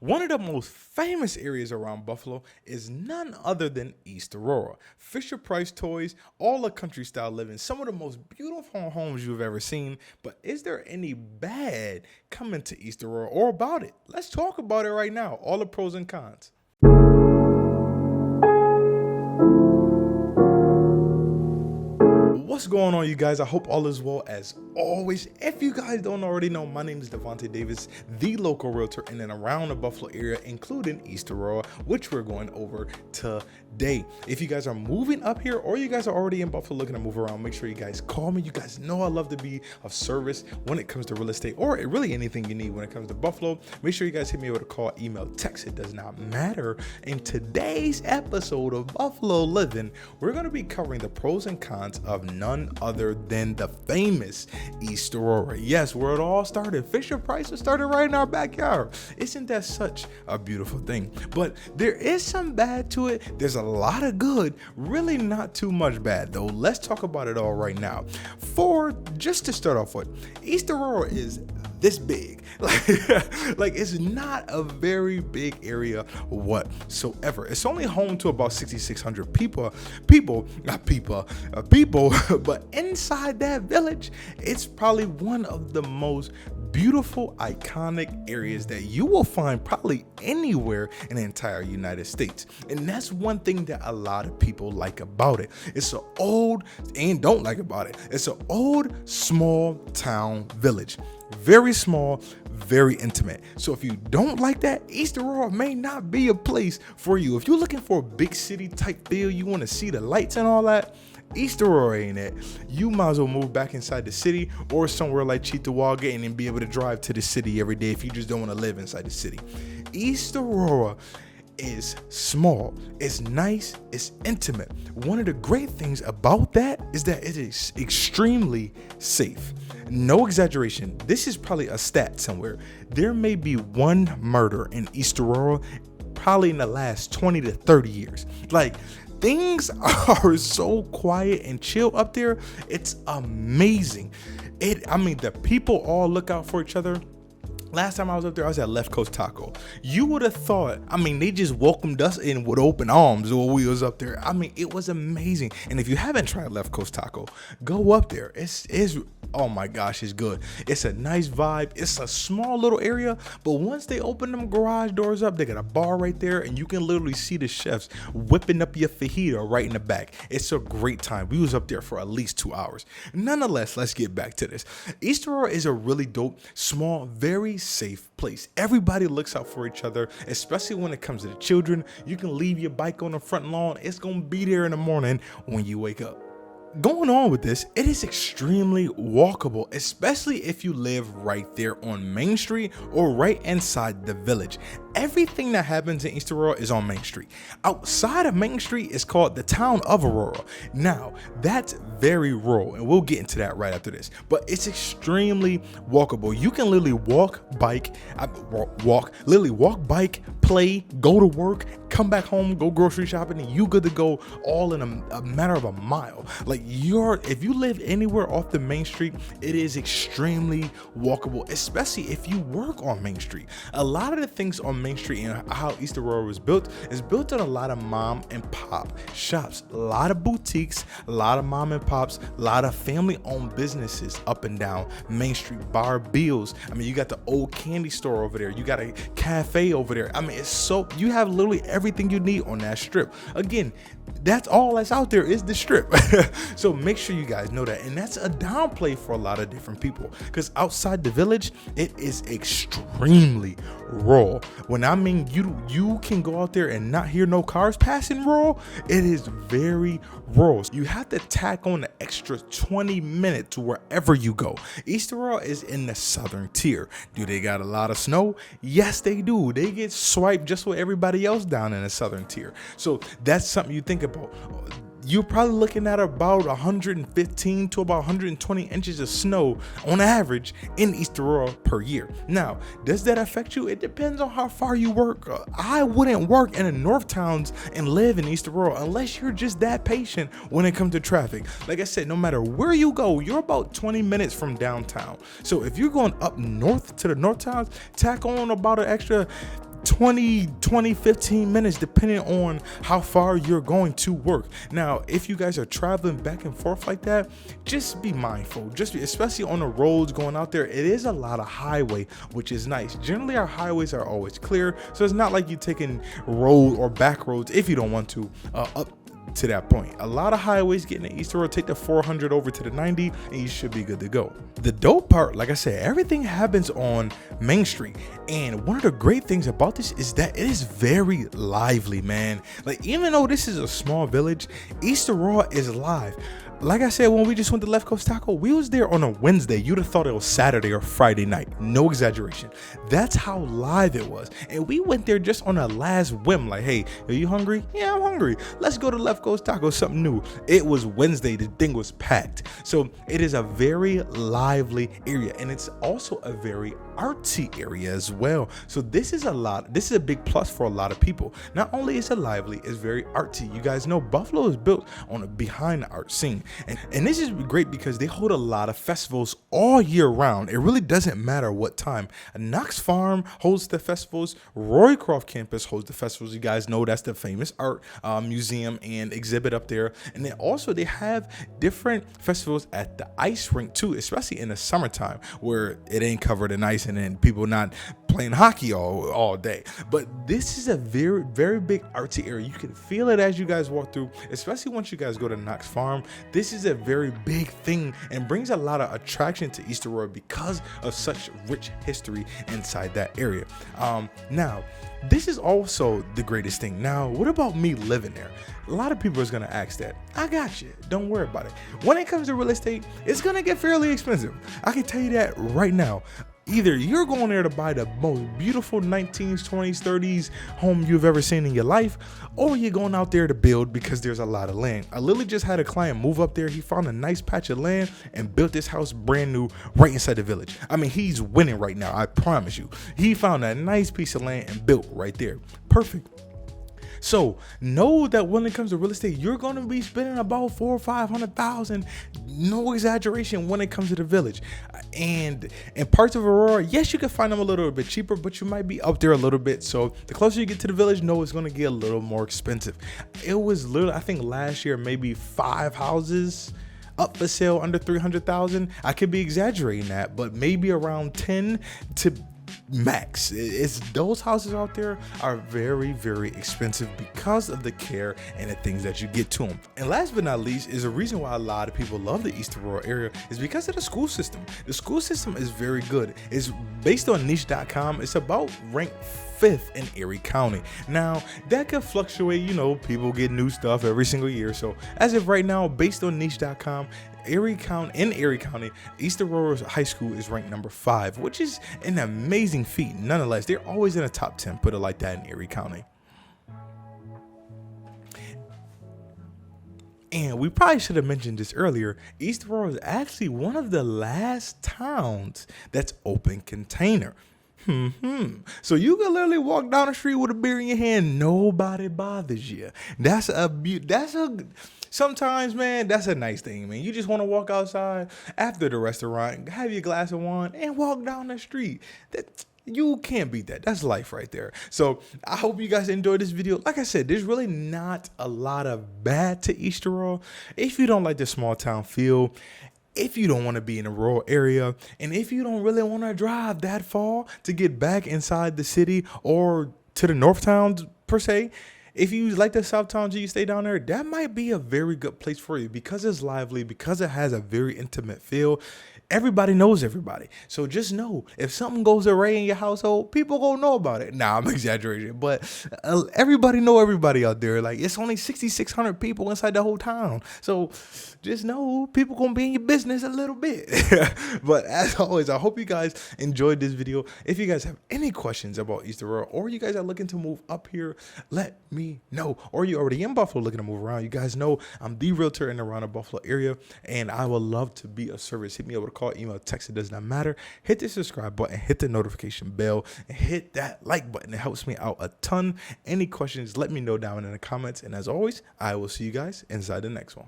One of the most famous areas around Buffalo is none other than East Aurora. Fisher Price toys, all the country style living, some of the most beautiful homes you've ever seen. But is there any bad coming to East Aurora or about it? Let's talk about it right now. All the pros and cons. What's going on, you guys? I hope all is well as always. If you guys don't already know, my name is Devonte Davis, the local realtor in and around the Buffalo area, including East Aurora, which we're going over today. If you guys are moving up here or you guys are already in Buffalo looking to move around, make sure you guys call me. You guys know I love to be of service when it comes to real estate or really anything you need when it comes to Buffalo. Make sure you guys hit me with a call, email, text. It does not matter. In today's episode of Buffalo Living, we're going to be covering the pros and cons of none other than the famous East Aurora. Yes, where it all started. Fisher Price started right in our backyard. Isn't that such a beautiful thing? But there is some bad to it. There's a lot of good. Really not too much bad though. Let's talk about it all right now. Just to start off with, East Aurora is this big. Like it's not a very big area whatsoever. It's only home to about 6,600 people, but inside that village, it's probably one of the most beautiful, iconic areas that you will find probably anywhere in the entire United States. And that's one thing that a lot of people like about it. It's an old, and don't like about it. It's an old, small town village. Very small, very intimate. So if you don't like that, East Aurora may not be a place for you. If you're looking for a big city type feel, you want to see the lights and all that, East Aurora ain't it. You might as well move back inside the city or somewhere like Cheektowaga and then be able to drive to the city every day if you just don't want to live inside the city. East Aurora is small, it's nice, it's intimate. One of the great things about that is that it is extremely safe. No exaggeration, this is probably a stat somewhere. There may be one murder in East Aurora probably in the last 20 to 30 years. Like, things are so quiet and chill up there. It's amazing. The people all look out for each other. Last time I was up there, I was at Left Coast Taco. You would have thought, they just welcomed us in with open arms when we was up there. It was amazing. And if you haven't tried Left Coast Taco, go up there. It's oh my gosh, it's good. It's a nice vibe. It's a small little area, but once they open them garage doors up, they got a bar right there, and you can literally see the chefs whipping up your fajita right in the back. It's a great time. We was up there for at least 2 hours. Nonetheless, let's get back to this. East Aurora is a really dope, small, very safe place. Everybody looks out for each other, especially when it comes to the children. You can leave your bike on the front lawn. It's gonna be there in the morning when you wake up. Going on with this, it is extremely walkable, especially if you live right there on Main Street or right inside the village. Everything that happens in East Aurora is on Main Street. Outside of Main Street is called the town of Aurora. Now, that's very rural, and we'll get into that right after this. But it's extremely walkable. You can literally walk, bike, play, go to work, come back home, go grocery shopping, and you good to go all in a matter of a mile. Like if you live anywhere off the Main Street, it is extremely walkable, especially if you work on Main Street. A lot of the things on Main Street and how East Aurora was built is built on a lot of mom and pop shops, a lot of boutiques, a lot of mom and pops, a lot of family owned businesses up and down Main Street. Bar Bills. You got the old candy store over there. You got a cafe over there. You have literally everything you need on that strip. Again, that's all that's out there is the strip. So make sure you guys know that. And that's a downplay for a lot of different people, because outside the village, it is extremely rural. When you can go out there and not hear no cars passing rural, it is very rural. You have to tack on the extra 20 minutes wherever you go. East Aurora is in the southern tier. Do they got a lot of snow? Yes, they do. They get swiped just with everybody else down in the southern tier. So that's something you think about. You're probably looking at about 115 to about 120 inches of snow on average in East Aurora per year. Now, does that affect you? It depends on how far you work. I wouldn't work in the north towns and live in East Aurora unless you're just that patient when it comes to traffic. Like I said, no matter where you go, you're about 20 minutes from downtown. So if you're going up north to the north towns, tack on about an extra 15 minutes, depending on how far you're going to work. Now, if you guys are traveling back and forth like that, just be mindful, especially on the roads going out there. It is a lot of highway, which is nice. Generally, our highways are always clear, so it's not like you're taking road or back roads if you don't want to up to that point. A lot of highways getting to East Aurora, take the 400 over to the 90 and you should be good to go. The dope part, like I said, everything happens on Main Street, and one of the great things about this is that it is very lively, man. Like, even though this is a small village, East Aurora is live. Like I said, when we just went to Left Coast Taco, we was there on a Wednesday. You'd have thought it was Saturday or Friday night. No exaggeration. That's how live it was. And we went there just on a last whim. Like, hey, are you hungry? Yeah, I'm hungry. Let's go to Left Coast Taco, something new. It was Wednesday. The thing was packed. So it is a very lively area. And it's also a very artsy area as well. So this is a big plus for a lot of people. Not only is it lively, it's very artsy. You guys know Buffalo is built on a behind the art scene. And this is great because they hold a lot of festivals all year round. It really doesn't matter what time. Knox Farm holds the festivals. Roycroft campus holds the festivals. You guys know that's the famous art museum and exhibit up there. And then also they have different festivals at the ice rink too, especially in the summertime where it ain't covered in ice and then people not playing hockey all day. But this is a very, very big artsy area. You can feel it as you guys walk through, especially once you guys go to Knox Farm. This is a very big thing and brings a lot of attraction to East Aurora because of such rich history inside that area. Now, this is also the greatest thing. Now, what about me living there? A lot of people is going to ask that. I got you. Don't worry about it. When it comes to real estate, it's going to get fairly expensive. I can tell you that right now. Either you're going there to buy the most beautiful 19s, 20s, 30s home you've ever seen in your life, or you're going out there to build because there's a lot of land. I literally just had a client move up there. He found a nice patch of land and built this house brand new right inside the village. I mean, he's winning right now. I promise you. He found a nice piece of land and built right there. Perfect. So know that when it comes to real estate, you're going to be spending about $400,000 or $500,000. No exaggeration when it comes to the village. And in parts of Aurora, yes, you can find them a little bit cheaper, but you might be up there a little bit. So the closer you get to the village, know it's going to get a little more expensive. It was literally, I think last year, maybe 5 houses up for sale under $300,000. I could be exaggerating that, but maybe around 10 to max. It's those houses out there are very, very expensive because of the care and the things that you get to them. And last but not least is a reason why a lot of people love the East Aurora area is because of the school system. The school system is very good. It's based on niche.com. It's about ranked 5th in Erie County. Now that could fluctuate, you know, people get new stuff every single year. So as of right now, based on niche.com, Erie County, East Aurora High School is ranked number 5, which is an amazing feat. Nonetheless, they're always in the top 10, put it like that, in Erie County. And we probably should have mentioned this earlier. East Aurora is actually one of the last towns that's open container. So you can literally walk down the street with a beer in your hand. Nobody bothers you. Sometimes, man, that's a nice thing, man. You just want to walk outside after the restaurant, have your glass of wine, and walk down the street. You can't beat that. That's life right there. So I hope you guys enjoyed this video. Like I said, there's really not a lot of bad to East Aurora. If you don't like the small town feel, if you don't want to be in a rural area, and if you don't really want to drive that far to get back inside the city or to the north towns per se, if you like the south towns and you stay down there, that might be a very good place for you because it's lively, because it has a very intimate feel. Everybody knows everybody. So just know if something goes awry in your household, people gonna know about it. Nah, I'm exaggerating, but everybody know everybody out there. Like, it's only 6,600 people inside the whole town. So just know people gonna be in your business a little bit. But as always, I hope you guys enjoyed this video. If you guys have any questions about East Aurora, or you guys are looking to move up here, let me know. Or you're already in Buffalo looking to move around, you guys know I'm the realtor in and around the Buffalo area, and I would love to be of service. Hit me up with a call, email, text, it does not matter. Hit the subscribe button, hit the notification bell, and hit that like button. It helps me out a ton. Any questions, let me know down in the comments. And as always, I will see you guys inside the next one.